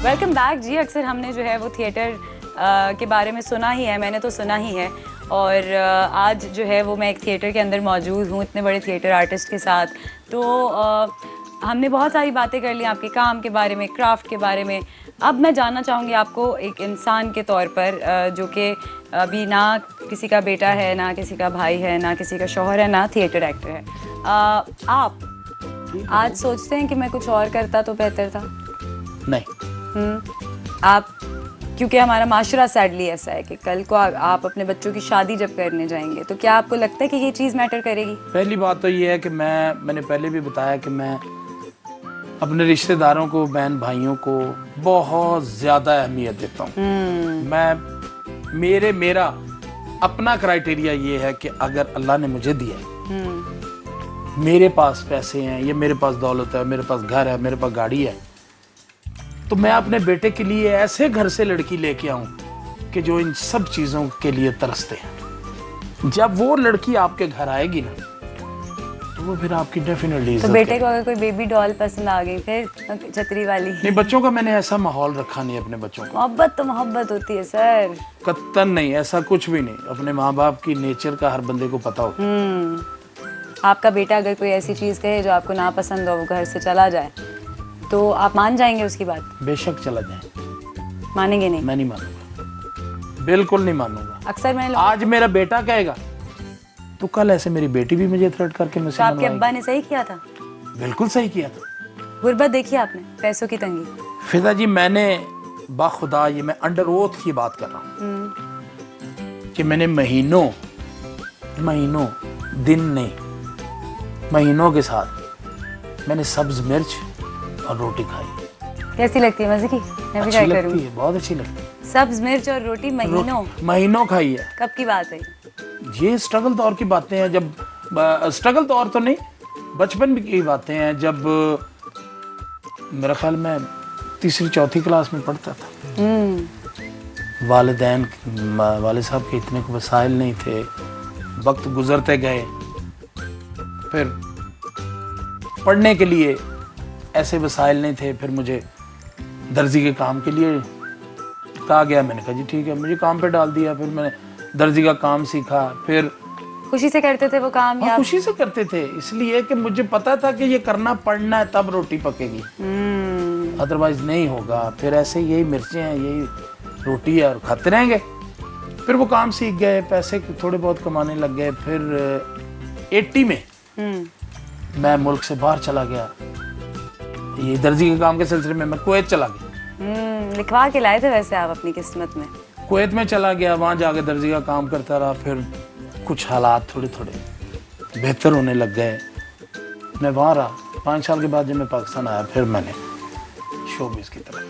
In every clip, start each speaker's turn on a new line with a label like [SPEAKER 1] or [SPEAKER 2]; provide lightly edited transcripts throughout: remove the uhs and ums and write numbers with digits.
[SPEAKER 1] Welcome back जी। अक्सर हमने जो है वो थिएटर के बारे में सुना ही है, मैंने तो सुना ही है। और आज जो है वो मैं एक थिएटर के अंदर मौजूद हूँ इतने बड़े थिएटर आर्टिस्ट के साथ। तो हमने बहुत सारी बातें कर ली आपके काम के बारे में, क्राफ्ट के बारे में। अब मैं जानना चाहूँगी आपको एक इंसान के तौर पर जो कि अभी ना किसी का बेटा है, ना किसी का भाई है, ना किसी का शौहर है, ना थिएटर एक्टर है। आप आज सोचते हैं कि मैं कुछ और करता तो बेहतर था?
[SPEAKER 2] नहीं।
[SPEAKER 1] आप, क्योंकि हमारा माशरा सैडली ऐसा है कि कल को आप अपने बच्चों की शादी जब करने जाएंगे तो क्या आपको लगता है कि ये चीज़ मैटर करेगी?
[SPEAKER 2] पहली बात तो ये है कि मैंने पहले भी बताया कि मैं अपने रिश्तेदारों को, बहन भाइयों को बहुत ज़्यादा अहमियत देता हूँ। मेरा अपना क्राइटेरिया ये है कि अगर अल्लाह ने मुझे दिया है, मेरे पास पैसे हैं, ये मेरे पास दौलत है, मेरे पास घर है, मेरे पास गाड़ी है, तो मैं अपने बेटे के लिए ऐसे घर से लड़की लेके आऊं कि जो इन सब चीज़ों के लिए तरसते हैं। जब वो लड़की आपके घर आएगी ना तो वो फिर आपकी डेफिनेटली
[SPEAKER 1] तो बेटे को अगर कोई बेबी डॉल पसंद आ गई फिर छतरी वाली?
[SPEAKER 2] नहीं, बच्चों का मैंने ऐसा माहौल रखा नहीं अपने बच्चों को।
[SPEAKER 1] मोहब्बत तो मोहब्बत होती है सर।
[SPEAKER 2] कत्तन नहीं, ऐसा कुछ भी नहीं। अपने माँ बाप की नेचर का हर बंदे को पता होता है।
[SPEAKER 1] आपका बेटा अगर कोई ऐसी चीज़ कहे जो आपको नापसंद हो, वो घर से चला जाए, तो आप मान जाएंगे उसकी बात?
[SPEAKER 2] बेशक चला जाए।
[SPEAKER 1] मानेंगे नहीं?
[SPEAKER 2] मैं नहीं मानूंगा, बिल्कुल नहीं मानूंगा।
[SPEAKER 1] अक्सर मैंने
[SPEAKER 2] आज मेरा बेटा कहेगा तो कल ऐसे मेरी बेटी भी मुझे थ्रेट करके मुझसे
[SPEAKER 1] तो आपके अब्बा ने सही किया था?
[SPEAKER 2] बिल्कुल सही किया था।
[SPEAKER 1] गुर्बत देखी आपने, पैसों की तंगी?
[SPEAKER 2] फिदा जी, मैंने बाखुदा, ये मैं अंडर ओथ की बात कर रहा हूँ कि मैंने महीनों दिन नहीं, महीनों के साथ मैंने सब्ज मिर्च और रोटी खाई।
[SPEAKER 1] कैसी लगती है? मजे की? मैं भी ट्राई करूंगी।
[SPEAKER 2] बहुत अच्छी लगती है।
[SPEAKER 1] सब्ज मिर्च और रोटी
[SPEAKER 2] महीनों खाई है।
[SPEAKER 1] कब की बात है?
[SPEAKER 2] ये स्ट्रगल दौर की बातें हैं। जब स्ट्रगल दौर तो नहीं, बचपन की बातें हैं, जब मेरा ख्याल में तीसरी चौथी क्लास में पढ़ता था। वालिद साहब के इतने वसाइल नहीं थे, वक्त गुजरते गए, फिर पढ़ने के लिए ऐसे वसाइल नहीं थे। फिर मुझे दर्जी के काम के लिए कहा गया, मैंने कहा जी ठीक है, मुझे काम पे डाल दिया। फिर मैंने दर्जी का काम सीखा। फिर
[SPEAKER 1] खुशी से करते थे वो काम? या
[SPEAKER 2] खुशी से करते थे, इसलिए कि मुझे पता था कि ये करना पड़ना है, तब रोटी पकेगी, अदरवाइज नहीं होगा। फिर ऐसे यही मिर्चें हैं, यही रोटी है और खाते रहेंगे। फिर वो काम सीख गए, पैसे थोड़े बहुत कमाने लग गए। फिर 80 में मैं मुल्क से बाहर चला गया। ये दर्जी के काम के सिलसिले में मैं कुवैत चला गया।
[SPEAKER 1] लिखवा के लाए थे वैसे आप अपनी किस्मत में?
[SPEAKER 2] कुवैत में चला गया, वहाँ जाके दर्जी का काम करता रहा। फिर कुछ हालात थोड़े थोड़े बेहतर होने लग गए, मैं वहाँ रहा। 5 साल के बाद जब मैं पाकिस्तान आया, फिर मैंने शोबिज़ की तरफ।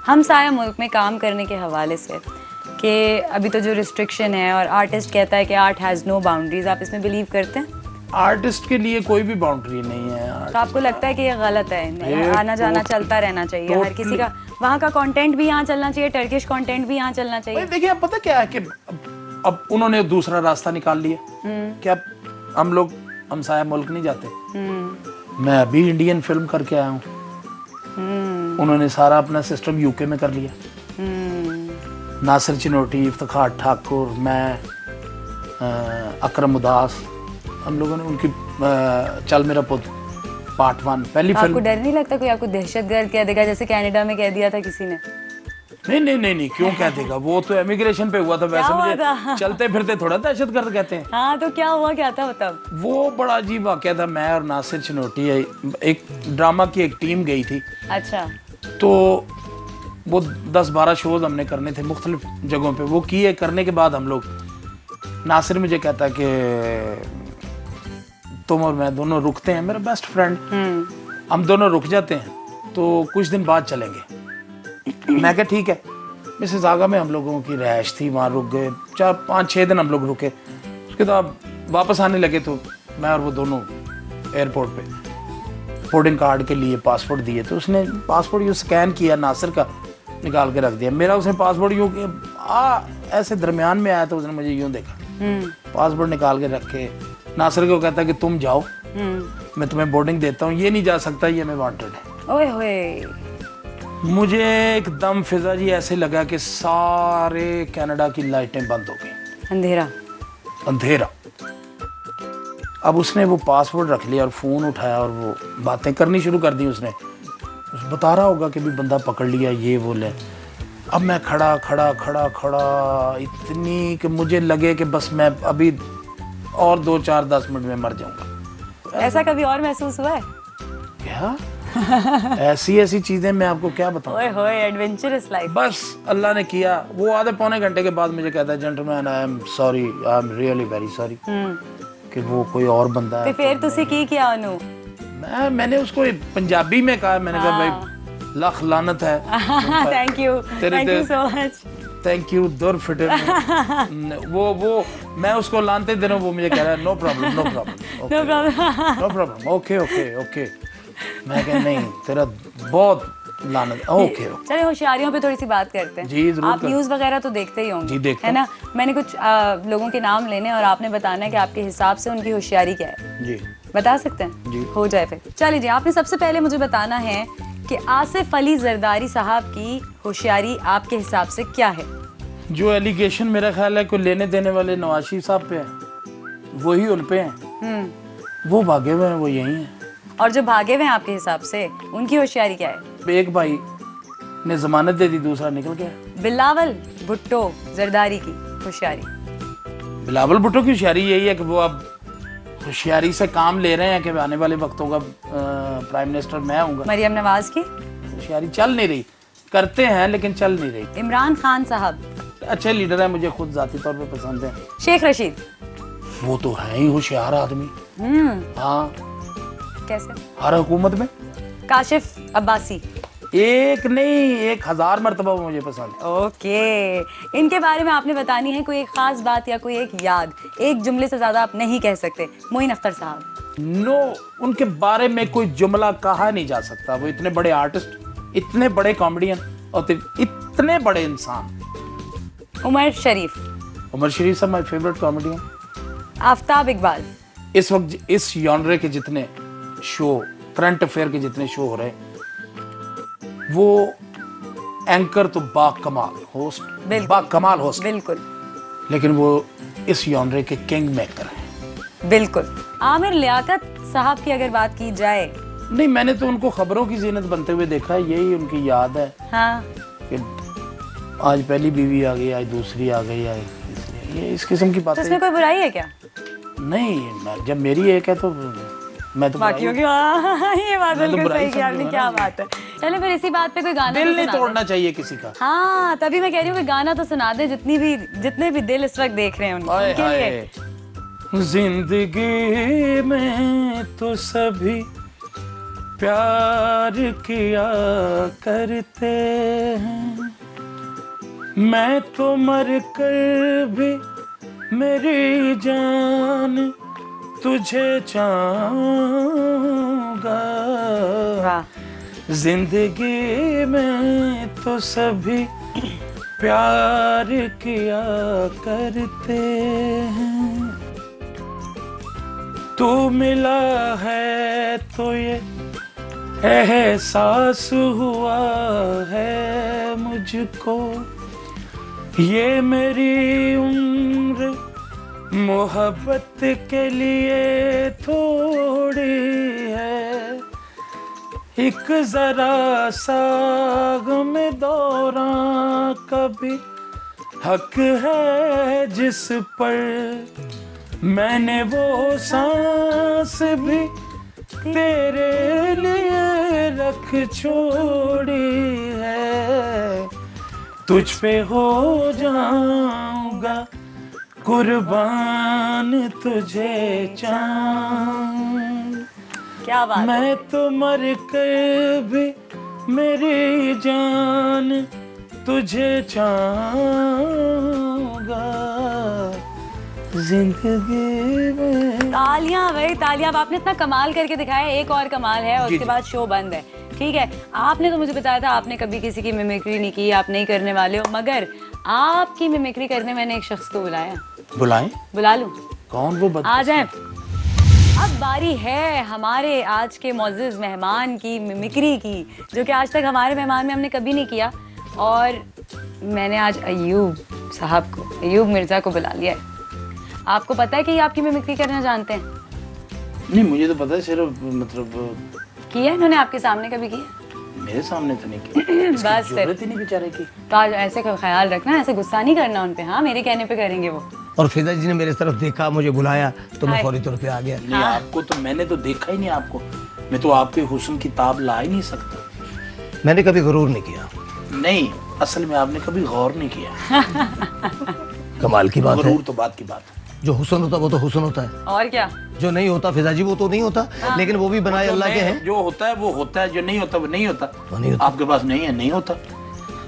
[SPEAKER 1] हम साया मुल्क में काम करने के हवाले से कि अभी तो जो रिस्ट्रिक्शन है, और आर्टिस्ट कहता है कि आर्ट हैज़ नो बाउंड्रीज, आप इसमें बिलीव करते हैं?
[SPEAKER 2] आर्टिस्ट के लिए कोई भी बाउंड्री नहीं है।
[SPEAKER 1] तो आपको लगता है कि ये गलत है? आना जाना चलता रहना चाहिए हर किसी का, वहाँ का कंटेंट भी यहाँ चलना चाहिए, टर्किश कंटेंट भी यहाँ चलना चाहिए?
[SPEAKER 2] देखिए, अब पता क्या है कि अब उन्होंने दूसरा रास्ता निकाल लिया कि अब हम लोग हमसाया मुल्क नहीं जाते। मैं अभी इंडियन फिल्म करके आया हूँ। उन्होंने सारा अपना सिस्टम यूके में कर लिया। नासिर चिनोटी, इफ्तिखार ठाकुर, मैं, अकरम उदास, हम लोगों ने उनकी चल मेरा पुत पार्ट 1 पहली फिल्म।
[SPEAKER 1] आपको डर नहीं लगता कोई आपको दहशतगर्द कह देगा, जैसे कनाडा में कह दिया था किसी ने?
[SPEAKER 2] नहीं, क्यों कह देगा? वो तो इमिग्रेशन पे हुआ था। वैसे मुझे चलते फिरते थोड़ा दहशतगर्द कहते हैं।
[SPEAKER 1] हाँ, तो क्या हुआ, क्या था तब?
[SPEAKER 2] वो बड़ा अजीब वाकया था। मैं और नासिर चिनोटी एक ड्रामा की एक टीम गई थी।
[SPEAKER 1] अच्छा।
[SPEAKER 2] तो वो 10-12 शोज हमने करने थे मुख्तलिफ जगहों पे। वो किए, करने के बाद हम लोग, नासिर मुझे कहता कि तुम और मैं दोनों रुकते हैं, मेरा बेस्ट फ्रेंड, हम दोनों रुक जाते हैं, तो कुछ दिन बाद चलेंगे। मैं कहा ठीक है। मिसेस आगा में हम लोगों की रहायश थी, वहाँ रुक गए। 4-5-6 दिन हम लोग रुके। उसके बाद वापस आने लगे तो मैं और वो दोनों एयरपोर्ट पे बोर्डिंग कार्ड के लिए पासपोर्ट दिए। तो उसने पासपोर्ट यूँ स्कैन किया, नासिर का निकाल के रख दिया। मेरा उसने पासपोर्ट यूँ ऐसे दरमियान में आया तो उसने मुझे यूँ देखा, पासपोर्ट निकाल के रख के नासिर को कहता कि तुम जाओ, मैं तुम्हें बोर्डिंग देता हूँ, ये नहीं जा सकता, ये मैं वांटेड है।
[SPEAKER 1] ओए होए।
[SPEAKER 2] मुझे एकदम फिजा जी ऐसे लगा कि सारे कनाडा की लाइटें बंद हो गई,
[SPEAKER 1] अंधेरा।
[SPEAKER 2] अंधेरा। अब उसने वो पासवर्ड रख लिया और फ़ोन उठाया और वो बातें करनी शुरू कर दी उसने। बता रहा होगा कि भी बंदा पकड़ लिया, ये वो ले। अब मैं खड़ा खड़ा खड़ा खड़ा इतनी कि मुझे लगे कि बस मैं अभी और 2-4-10 मिनट में मर जाऊंगा।
[SPEAKER 1] ऐसा कभी और महसूस हुआ है?
[SPEAKER 2] क्या ऐसी ऐसी चीजें मैं आपको क्या बताऊं।
[SPEAKER 1] ओए होए, एडवेंचरस लाइफ।
[SPEAKER 2] बस अल्लाह ने किया। वो आधे पौने घंटे के बाद मुझे कहता है, gentleman I am sorry, I am really very sorry, कि वो कोई और बंदा है।
[SPEAKER 1] तो फिर तुसी की किया ओनू?
[SPEAKER 2] मैंने उसको पंजाबी में कहा, मैंने कहा भाई लख लानत है।
[SPEAKER 1] Thank you so much.
[SPEAKER 2] Thank you दुर फिटे। वो मैं उसको लानते दिनों वो मुझे कह रहा है no problem no problem
[SPEAKER 1] no problem
[SPEAKER 2] no problem, okay okay okay. मैं कह नहीं तेरा बहुत लानत, ओके ओके।
[SPEAKER 1] चलिए होशियारियों पे थोड़ी सी बात करते हैं।
[SPEAKER 2] जी जरूर।
[SPEAKER 1] आप न्यूज़ वगैरह तो देखते ही होंगे?
[SPEAKER 2] जी देखते
[SPEAKER 1] है ना। मैंने कुछ लोगों के नाम लेने और आपने बताना है कि आपके हिसाब से उनकी होशियारी क्या है।
[SPEAKER 2] जी
[SPEAKER 1] बता सकते हैं?
[SPEAKER 2] जी।
[SPEAKER 1] हो जाए फिर। चलिए जी, आपने सबसे पहले मुझे बताना है कि आसिफ अली जरदारी साहब की होशियारी आपके हिसाब से क्या है?
[SPEAKER 2] जो एलिगेशन मेरा ख्याल है कोई लेने देने वाले नवाज शरीफ साहब पे है, वही उन पे हैं। वो भागे हुए हैं, वो यही हैं।
[SPEAKER 1] और जो भागे हुए हैं आपके हिसाब से उनकी होशियारी क्या है?
[SPEAKER 2] एक भाई ने जमानत दे दी, दूसरा निकल गया।
[SPEAKER 1] बिलावल भुट्टो जरदारी की होशियारी।
[SPEAKER 2] बिलावल भुट्टो की होशियारी यही है कि वो अब होशियारी से काम ले रहे हैं कि आने वाले वक्तों का प्राइम मिनिस्टर मैं हूँगा।
[SPEAKER 1] मरियम नवाज की
[SPEAKER 2] होशियारी चल नहीं रही, करते हैं लेकिन चल नहीं रही।
[SPEAKER 1] इमरान खान साहब
[SPEAKER 2] अच्छे लीडर हैं, मुझे खुद जाती तौर पे पसंद है।
[SPEAKER 1] शेख रशीद
[SPEAKER 2] वो तो है ही होशियार आदमी। हाँ,
[SPEAKER 1] कैसे?
[SPEAKER 2] हर हुकूमत में।
[SPEAKER 1] काशिफ अब्बासी
[SPEAKER 2] एक नहीं 1000 मरतबा वो मुझे पसंद है।
[SPEAKER 1] ओके। इनके बारे में आपने बतानी है कोई एक खास बात या कोई एक याद, एक जुमले से ज्यादा आप नहीं कह सकते। मोइन अख्तर साहब।
[SPEAKER 2] नो, उनके बारे में कोई जुमला कहा नहीं जा सकता। वो इतने बड़े आर्टिस्ट, इतने बड़े कॉमेडियन और इतने बड़े इंसान।
[SPEAKER 1] उमर शरीफ।
[SPEAKER 2] उमर शरीफ साहब my favourite comedian.
[SPEAKER 1] Aftab Iqbal.
[SPEAKER 2] इस वक्त इस जॉनरे के जितने शो, करंट अफेयर के जितने शो हो रहे हैं, वो एंकर तो बाकमाल होस्ट, बाकमाल होस्ट,
[SPEAKER 1] बिल्कुल,
[SPEAKER 2] लेकिन वो इस जॉनरे के किंग मेकर हैं।
[SPEAKER 1] बिल्कुल। आमिर लियाकत साहब की अगर बात की जाए,
[SPEAKER 2] नहीं, मैंने तो उनको खबरों की जीनत बनते हुए देखा है, यही उनकी याद है।
[SPEAKER 1] हाँ,
[SPEAKER 2] कि आज पहली बीवी आ गई, आज दूसरी आ गई, आज ये इस किस्म की
[SPEAKER 1] तो
[SPEAKER 2] बातें।
[SPEAKER 1] इसमें कोई बुराई है क्या?
[SPEAKER 2] नहीं, जब मेरी एक है तो मैं तो
[SPEAKER 1] बाकियों की ये बात बिल्कुल सही की आपने, क्या
[SPEAKER 2] ना।
[SPEAKER 1] बात है। चले फिर इसी बात पे कोई गाना
[SPEAKER 2] दिल
[SPEAKER 1] तो
[SPEAKER 2] नहीं
[SPEAKER 1] सुना
[SPEAKER 2] तोड़ना चाहिए किसी का।
[SPEAKER 1] हाँ, तभी मैं कह रही हूँ कि गाना तो सुना दे, जितने भी दिल इस वक्त देख रहे हैं उनके लिए।
[SPEAKER 2] जिंदगी में तो सभी प्यार किया करते हैं, मैं तो मर कर भी मेरी जान तुझे चाहूंगा। जिंदगी में तो सभी प्यार किया करते हैं, तू मिला है तो ये एहसास हुआ है मुझको, ये मेरी उम्र मोहब्बत के लिए थोड़ी है, एक जरा सा गम दौरां कभी हक है जिस पर मैंने वो सांस भी तेरे लिए रख छोड़ी है, तुझ पे हो जाऊंगा कुर्बान तुझे चाहूं।
[SPEAKER 1] क्या बात है।
[SPEAKER 2] मैं तो मर कर भी मेरी जान तुझे चाहूंगा जिंदगी में।
[SPEAKER 1] तालियां भाई तालियां। अब आपने इतना कमाल करके दिखाया, एक और कमाल है और उसके बाद शो बंद है। ठीक है, आपने तो मुझे बताया था आपने कभी किसी की मिमिक्री नहीं की, आप नहीं करने वाले हो, मगर आपकी मिमिक्री करने मैंने एक शख्स को बुलाया।
[SPEAKER 2] बुलाएं?
[SPEAKER 1] बुला लूं?
[SPEAKER 2] कौन वो?
[SPEAKER 1] आ जाए। अब बारी है हमारे आज के मौजूद मेहमान की मिमिक्री की, जो कि आज तक हमारे मेहमान में हमने कभी नहीं किया। और मैंने आज अयूब साहब को, अयूब मिर्ज़ा को बुला लिया है। आपको पता है कि ये आपकी मिमिक्री करना जानते हैं?
[SPEAKER 2] नहीं, मुझे तो पता है, सिर्फ मतलब
[SPEAKER 1] किया इन्होंने आपके सामने कभी किया?
[SPEAKER 2] मेरे सामने तो नहीं किया।
[SPEAKER 1] बस फिर
[SPEAKER 2] जरूरत ही नहीं बेचारे की।
[SPEAKER 1] तो आज ऐसे का ख्याल रखना, ऐसे गुस्सा नहीं करना उन पे। हाँ, मेरे कहने पे करेंगे वो।
[SPEAKER 3] और फिजा जी ने मेरे तरफ देखा, मुझे बुलाया तो मैं फौरी तौर पे आ गया।
[SPEAKER 2] नहीं, आपको तो मैंने तो देखा ही नहीं आपको। मैं तो आपके हुस्न की ताब ला ही नहीं सकता।
[SPEAKER 3] मैंने कभी गरूर नहीं किया।
[SPEAKER 2] नहीं, असल में आपने कभी गौर नहीं किया।
[SPEAKER 3] कमाल की बात है।
[SPEAKER 2] गरूर तो बात की बात है।
[SPEAKER 3] जो हुस्न होता है वो तो हुस्न होता है,
[SPEAKER 1] और क्या?
[SPEAKER 3] जो नहीं होता फिजा जी वो तो नहीं होता। लेकिन वो भी बनाए अल्लाह के हैं।
[SPEAKER 2] जो होता है वो होता है, जो नहीं होता वो नहीं होता।
[SPEAKER 3] वो नहीं होता।
[SPEAKER 2] आपके पास नहीं है, नहीं होता।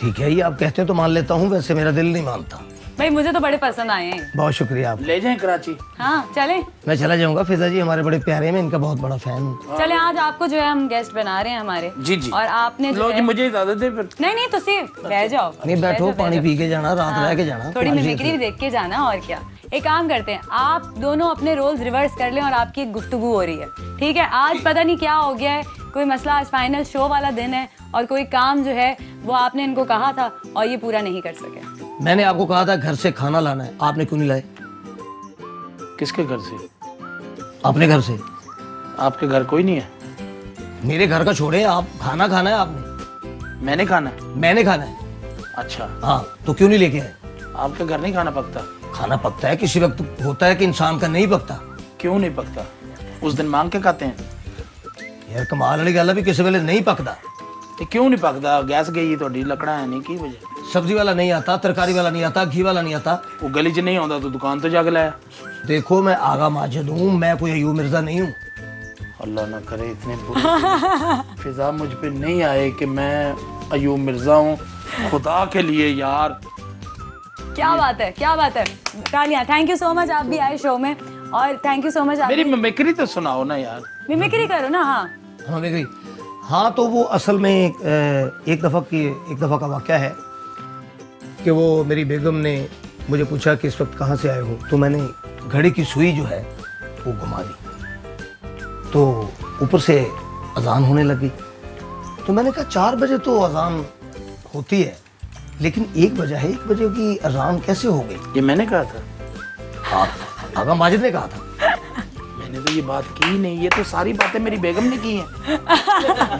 [SPEAKER 3] ठीक है, ये आप कहते हैं तो मान लेता हूँ, वैसे मेरा दिल नहीं मानता।
[SPEAKER 1] भाई मुझे तो बड़े पसंद आए हैं।
[SPEAKER 3] बहुत शुक्रिया आप।
[SPEAKER 2] ले जाएं कराची।
[SPEAKER 1] हाँ चले।
[SPEAKER 3] मैं चला जाऊंगा, फिजा जी हमारे बड़े प्यारे हैं, मैं इनका बहुत बड़ा फैन हूँ।
[SPEAKER 1] चले, आज आपको जो है हम गेस्ट बना रहे हैं हमारे।
[SPEAKER 2] जी जी।
[SPEAKER 1] और आपने जो
[SPEAKER 2] लो
[SPEAKER 1] है...
[SPEAKER 2] जी, मुझे इजाजत दे फिर।
[SPEAKER 1] नहीं तो सिर्फ रह जाओ।
[SPEAKER 3] नहीं, बैठो,
[SPEAKER 1] बैठ
[SPEAKER 3] पानी
[SPEAKER 1] जाओ।
[SPEAKER 3] पी के जाना, रात रह के जाना।
[SPEAKER 1] थोड़ी
[SPEAKER 3] तुम्हारी
[SPEAKER 1] मिमिक्री भी देख के जाना। और क्या, एक काम करते हैं, आप दोनों अपने रोल्स रिवर्स कर लें और आपकी एक गुफ्तगू हो रही है, ठीक है? आज पता नहीं क्या हो गया है, कोई मसला, आज फाइनल शो वाला दिन है और कोई काम जो है वो आपने इनको कहा था और ये पूरा नहीं कर सके।
[SPEAKER 3] मैंने आपको कहा था घर से खाना लाना है, आपने क्यों नहीं लाए?
[SPEAKER 2] किसके घर से?
[SPEAKER 3] अपने घर से।
[SPEAKER 2] आपके घर कोई नहीं है?
[SPEAKER 3] मेरे घर का छोड़े, आप खाना खाना है आपने।
[SPEAKER 2] मैंने खाना है?
[SPEAKER 3] मैंने खाना है।
[SPEAKER 2] अच्छा,
[SPEAKER 3] हाँ, तो क्यों नहीं लेके आए?
[SPEAKER 2] आपके घर नहीं खाना पकता?
[SPEAKER 3] खाना पकता है, किसी वक्त होता है कि इंसान का नहीं पकता।
[SPEAKER 2] क्यों नहीं पकता? उस दिन मांग के खाते हैं।
[SPEAKER 3] यार कमाल वाली गल है भी किसी वेले नहीं पकता।
[SPEAKER 2] ते क्यों नहीं पकता? गैस गई थोड़ी, लकड़ा है नहीं, की वजह?
[SPEAKER 3] सब्जी वाला नहीं आता, तरकारी वाला नहीं आता, घी वाला नहीं आता।
[SPEAKER 2] वो गली च नहीं आता तो दुकान तो जाके लाया।
[SPEAKER 3] देखो, मैं आगा माजिद हूँ, मैं कोई अयूब मिर्जा नहीं हूँ।
[SPEAKER 2] अल्लाह ना करे इतने बुरे फिजा मुझ पे नहीं आए कि मैं अयूब मिर्जा हूँ। खुदा के लिए यार,
[SPEAKER 1] क्या बात है, क्या बात है। तालियां। थैंक यू सो मच, आप भी आए शो में। और थैंक यू सो मच।
[SPEAKER 2] मेरी मिमिक्री तो सुनाओ ना यार।
[SPEAKER 1] मिमिक्री करो ना। हाँ
[SPEAKER 3] हाँ मिमिक्री। हाँ, तो वो असल में एक दफ़ा का वाक़या है कि वो मेरी बेगम ने मुझे पूछा कि इस वक्त कहाँ से आए हो, तो मैंने घड़ी की सुई जो है वो घुमा दी, तो ऊपर से अजान होने लगी। तो मैंने कहा 4 बजे तो अजान होती है, लेकिन 1 बजे है, 1 बजे की अजान कैसे हो गई?
[SPEAKER 2] ये मैंने कहा था?
[SPEAKER 3] हाँ, आगा माजिद ने कहा था।
[SPEAKER 2] मैंने तो ये बात की नहीं, ये तो सारी बातें मेरी बेगम ने की हैं।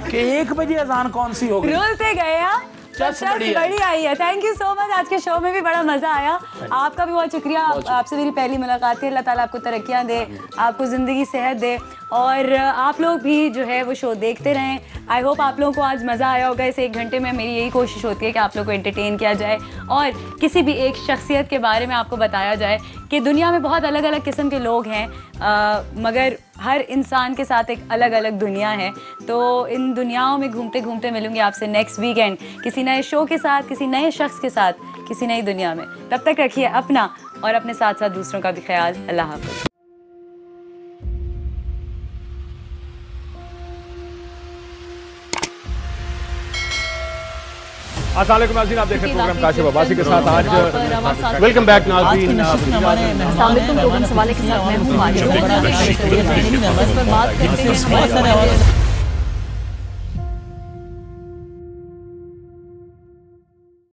[SPEAKER 2] कि 1 बजे अजान कौन सी हो गई?
[SPEAKER 1] रोल पे गए आप।
[SPEAKER 2] चस
[SPEAKER 1] बड़ी आई है। थैंक यू सो मच, आज के शो में भी बड़ा मजा आया। आपका भी बहुत शुक्रिया। आपसे मेरी पहली मुलाकात थी। अल्लाह ताला आपको तरक्कियां दे, आपको ज़िंदगी सेहत दे, और आप लोग भी जो है वो शो देखते रहें। आई होप आप लोगों को आज मज़ा आया होगा। इस 1 घंटे में मेरी यही कोशिश होती है कि आप लोग को एंटरटेन किया जाए और किसी भी एक शख्सियत के बारे में आपको बताया जाए कि दुनिया में बहुत अलग अलग किस्म के लोग हैं, मगर हर इंसान के साथ एक अलग अलग दुनिया है। तो इन दुनियाओं में घूमते घूमते मिलूंगी आपसे नेक्स्ट वीकेंड किसी नए शो के साथ, किसी नए शख्स के साथ, किसी नई दुनिया में। तब तक रखिए अपना और अपने साथ साथ दूसरों का भी ख्याल। अल्लाह हाफ़िज़।
[SPEAKER 4] अस्सलाम वालेकुम नाज़रीन, आप देख रहे हैं प्रोग्राम काशिफ अब्बासी के साथ। आज वेलकम बैक नाज़रीन।
[SPEAKER 1] अस्सलाम वालेकुम। सवाल के साथ मैं हूँ